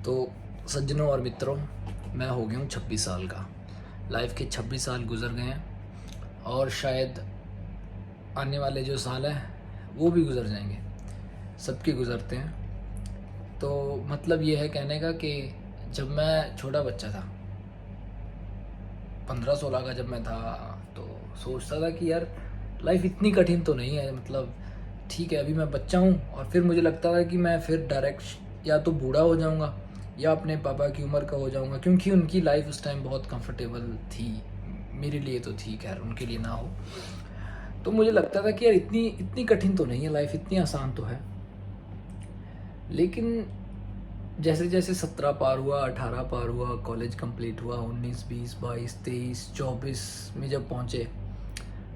तो सज्जनों और मित्रों, मैं हो गया हूँ 26 साल का। लाइफ के 26 साल गुजर गए हैं और शायद आने वाले जो साल हैं वो भी गुजर जाएंगे। सबके गुजरते हैं। तो मतलब ये है कहने का कि जब मैं छोटा बच्चा था, 15-16 का जब मैं था, तो सोचता था कि यार लाइफ इतनी कठिन तो नहीं है। मतलब ठीक है, अभी मैं बच्चा हूँ। और फिर मुझे लगता था कि मैं फिर डायरेक्ट या तो बूढ़ा हो जाऊँगा या अपने पापा की उम्र का हो जाऊँगा, क्योंकि उनकी लाइफ उस टाइम बहुत कंफर्टेबल थी। मेरे लिए तो थी, खैर उनके लिए ना हो। तो मुझे लगता था कि यार इतनी इतनी कठिन तो नहीं है लाइफ, इतनी आसान तो है। लेकिन जैसे जैसे 17 पार हुआ, 18 पार हुआ, कॉलेज कंप्लीट हुआ, 19, 20, 22, 23, 24 में जब पहुँचे,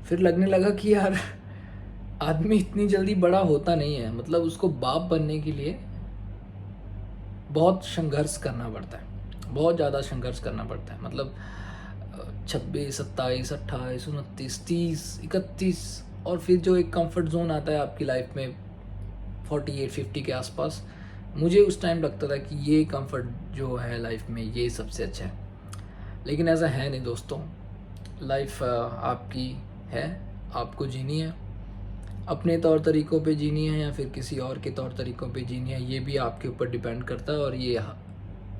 फिर लगने लगा कि यार आदमी इतनी जल्दी बड़ा होता नहीं है। मतलब उसको बाप बनने के लिए बहुत संघर्ष करना पड़ता है, बहुत ज़्यादा संघर्ष करना पड़ता है। मतलब 26, 27, 28, 29, 30, 31, और फिर जो एक कंफर्ट जोन आता है आपकी लाइफ में 48, 50 के आसपास, मुझे उस टाइम लगता था कि ये कंफर्ट जो है लाइफ में ये सबसे अच्छा है। लेकिन ऐसा है नहीं दोस्तों। लाइफ आपकी है, आपको जीनी है, अपने तौर तरीक़ों पे जीनी है या फिर किसी और के तौर तरीक़ों पे जीनी है, ये भी आपके ऊपर डिपेंड करता है। और ये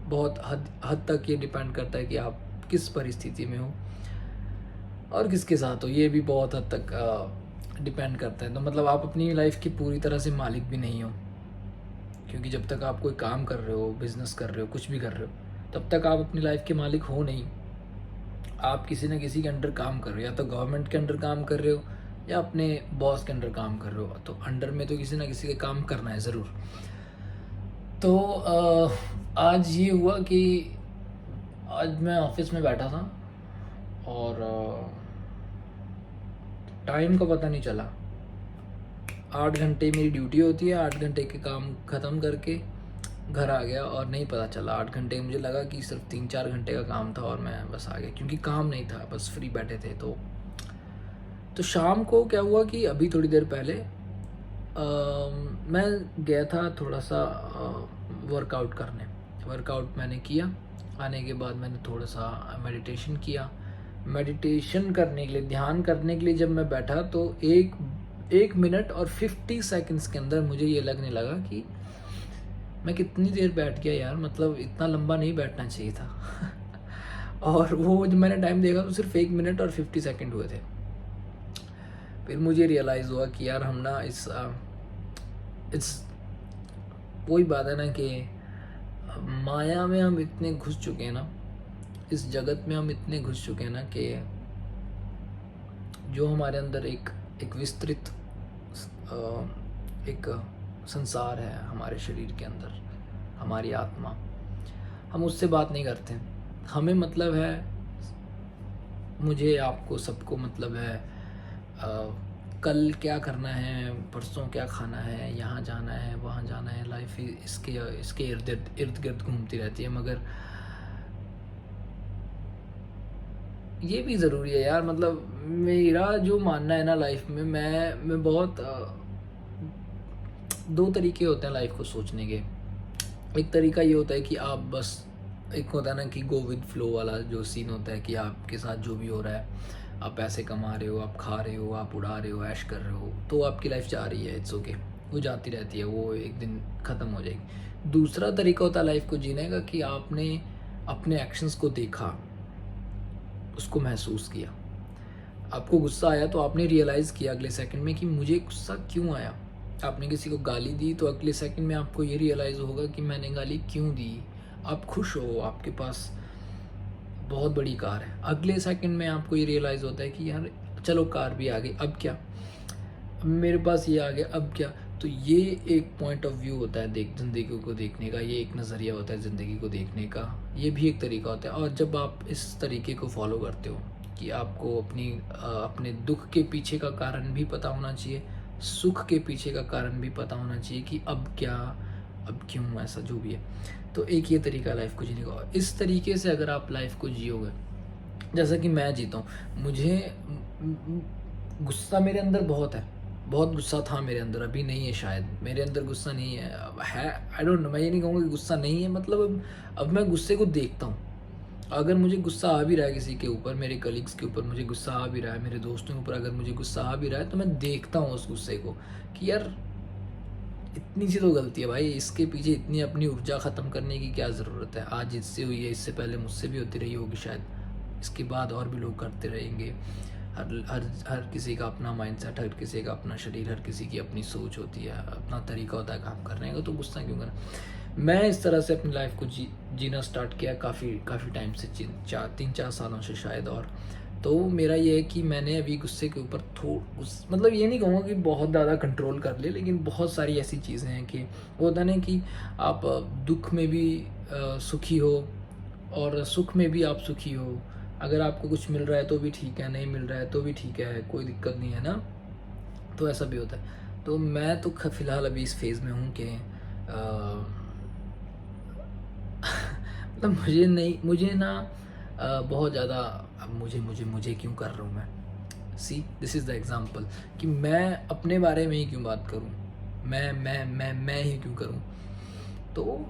बहुत हद तक ये डिपेंड करता है कि आप किस परिस्थिति में हो और किसके साथ हो, ये भी बहुत हद तक डिपेंड करता है। तो मतलब आप अपनी लाइफ की पूरी तरह से मालिक भी नहीं हो, क्योंकि जब तक आप कोई काम कर रहे हो, बिजनेस कर रहे हो, कुछ भी कर रहे हो, तब तक आप अपनी लाइफ के मालिक हो नहीं। आप किसी न किसी के अंडर काम कर रहे हो, या तो गवर्नमेंट के अंडर काम कर रहे हो या अपने बॉस के अंडर काम कर रहे हो। तो अंडर में तो किसी ना किसी के काम करना है ज़रूर। तो आज ये हुआ कि आज मैं ऑफिस में बैठा था और टाइम का पता नहीं चला। 8 घंटे मेरी ड्यूटी होती है, 8 घंटे के काम ख़त्म करके घर आ गया और नहीं पता चला 8 घंटे। मुझे लगा कि सिर्फ 3-4 घंटे का काम था और मैं बस आ गया, क्योंकि काम नहीं था, बस फ्री बैठे थे। तो शाम को क्या हुआ कि अभी थोड़ी देर पहले मैं गया था थोड़ा सा वर्कआउट करने। वर्कआउट मैंने किया, आने के बाद मैंने थोड़ा सा मेडिटेशन किया। मेडिटेशन करने के लिए, ध्यान करने के लिए जब मैं बैठा, तो एक मिनट और 50 सेकंड्स के अंदर मुझे ये लगने लगा कि मैं कितनी देर बैठ गया यार, मतलब इतना लंबा नहीं बैठना चाहिए था। और वो जब मैंने टाइम देखा तो सिर्फ 1 मिनट और 50 सेकंड हुए थे। फिर मुझे रियलाइज़ हुआ कि यार हम ना इस वही बात है ना कि माया में हम इतने घुस चुके हैं ना, इस जगत में हम इतने घुस चुके हैं ना कि जो हमारे अंदर एक विस्तृत एक संसार है हमारे शरीर के अंदर, हमारी आत्मा, हम उससे बात नहीं करते। हमें मतलब है, मुझे, आपको, सबको मतलब है कल क्या करना है, परसों क्या खाना है, यहाँ जाना है, वहाँ जाना है। लाइफ इसके इर्द गिर्द घूमती रहती है। मगर ये भी ज़रूरी है यार। मतलब मेरा जो मानना है ना लाइफ में, मैं बहुत 2 तरीके होते हैं लाइफ को सोचने के। एक तरीका ये होता है कि आप बस, एक होता है ना कि गो विद फ्लो वाला जो सीन होता है कि आपके साथ जो भी हो रहा है, आप पैसे कमा रहे हो, आप खा रहे हो, आप उड़ा रहे हो, ऐश कर रहे हो, तो आपकी लाइफ जा रही है, इट्स ओके, वो जाती रहती है, वो एक दिन ख़त्म हो जाएगी। दूसरा तरीका होता है लाइफ को जीने का कि आपने अपने एक्शंस को देखा, उसको महसूस किया। आपको गुस्सा आया तो आपने रियलाइज़ किया अगले सेकंड में कि मुझे गुस्सा क्यों आया। आपने किसी को गाली दी तो अगले सेकंड में आपको ये रियलाइज़ होगा कि मैंने गाली क्यों दी। आप खुश हो, आपके पास बहुत बड़ी कार है, अगले सेकंड में आपको ये रियलाइज़ होता है कि यार चलो कार भी आ गई, अब क्या, अब मेरे पास ये आ गया, अब क्या। तो ये एक पॉइंट ऑफ व्यू होता है ज़िंदगी को देखने का, ये एक नज़रिया होता है ज़िंदगी को देखने का, ये भी एक तरीका होता है। और जब आप इस तरीके को फॉलो करते हो कि आपको अपने दुख के पीछे का कारण भी पता होना चाहिए, सुख के पीछे का कारण भी पता होना चाहिए कि अब क्या, अब क्यों, ऐसा जो भी है। तो एक ये तरीका लाइफ को जीने का। इस तरीके से अगर आप लाइफ को जियोगे जैसा कि मैं जीता हूँ, मुझे गुस्सा मेरे अंदर बहुत है, बहुत गुस्सा था मेरे अंदर, अभी नहीं है शायद, मेरे अंदर गुस्सा नहीं है, अब है, आई डोंट नो, मैं ये नहीं कहूँगा कि गुस्सा नहीं है, मतलब अब मैं गुस्से को देखता हूँ। अगर मुझे गुस्सा आ भी रहा है किसी के ऊपर, मेरे कलीग्स के ऊपर मुझे गुस्सा आ भी रहा है, मेरे दोस्तों के ऊपर अगर मुझे गुस्सा आ भी रहा है, तो मैं देखता हूँ उस गुस्से को कि यार इतनी सी तो गलती है भाई, इसके पीछे इतनी अपनी ऊर्जा ख़त्म करने की क्या ज़रूरत है। आज इससे हुई है, इससे पहले मुझसे भी होती रही होगी शायद, इसके बाद और भी लोग करते रहेंगे। हर हर हर किसी का अपना माइंडसेट, हर किसी का अपना शरीर, हर किसी की अपनी सोच होती है, अपना तरीका होता है काम करने का, तो गुस्सा क्यों करना। मैं इस तरह से अपनी लाइफ को जीना स्टार्ट किया काफ़ी टाइम से, 3-4 सालों से शायद। और तो मेरा ये है कि मैंने अभी गुस्से के ऊपर मतलब ये नहीं कहूँगा कि बहुत ज़्यादा कंट्रोल कर ले, लेकिन बहुत सारी ऐसी चीज़ें हैं कि वो होता नहीं कि आप दुख में भी सुखी हो और सुख में भी आप सुखी हो। अगर आपको कुछ मिल रहा है तो भी ठीक है, नहीं मिल रहा है तो भी ठीक है, कोई दिक्कत नहीं है ना। तो ऐसा भी होता है। तो मैं तो फ़िलहाल अभी इस फेज़ में हूँ कि मतलब मुझे ना बहुत ज़्यादा, अब मुझे क्यों कर रहा हूँ मैं, see this is the example कि मैं अपने बारे में ही क्यों बात करूँ, मैं ही क्यों करूँ। तो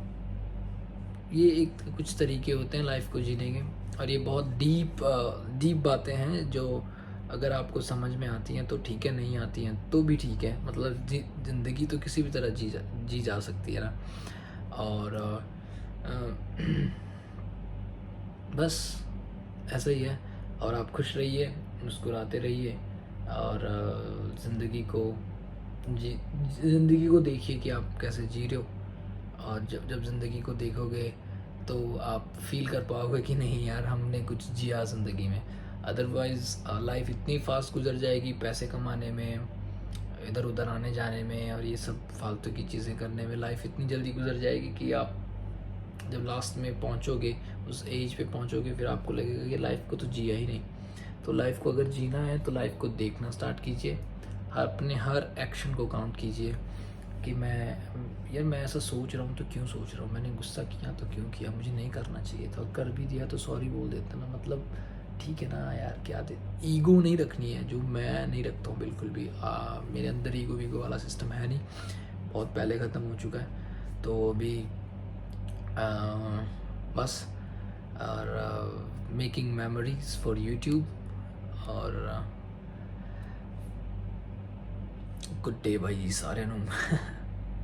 ये एक कुछ तरीके होते हैं लाइफ को जीने के, और ये बहुत डीप बातें हैं जो अगर आपको समझ में आती हैं तो ठीक है, नहीं आती हैं तो भी ठीक है। मतलब ज़िंदगी तो किसी भी तरह जी जा सकती है ना। और बस ऐसा ही है। और आप खुश रहिए, मुस्कुराते रहिए, और जी ज़िंदगी को देखिए कि आप कैसे जी रहे हो। और जब जब ज़िंदगी को देखोगे तो आप फील कर पाओगे कि नहीं यार, हमने कुछ जिया ज़िंदगी में। अदरवाइज़ लाइफ इतनी फास्ट गुजर जाएगी, पैसे कमाने में, इधर उधर आने जाने में, और ये सब फालतू की चीज़ें करने में लाइफ इतनी जल्दी गुजर जाएगी कि आप जब लास्ट में पहुंचोगे, उस एज पे पहुंचोगे, फिर आपको लगेगा कि लाइफ को तो जिया ही नहीं। तो लाइफ को अगर जीना है तो लाइफ को देखना स्टार्ट कीजिए, अपने हर एक्शन को काउंट कीजिए कि मैं ऐसा सोच रहा हूँ तो क्यों सोच रहा हूँ, मैंने गुस्सा किया तो क्यों किया, मुझे नहीं करना चाहिए था, कर भी दिया तो सॉरी बोल देता ना। मतलब ठीक है ना यार, क्या दे, ईगो नहीं रखनी है, जो मैं नहीं रखता हूँ बिल्कुल भी। मेरे अंदर ईगो वीगो वाला सिस्टम है नहीं, बहुत पहले ख़त्म हो चुका है। तो अभी बस, और मेकिंग मेमोरीज फॉर यूट्यूब, और गुड डे भाई सारे नू।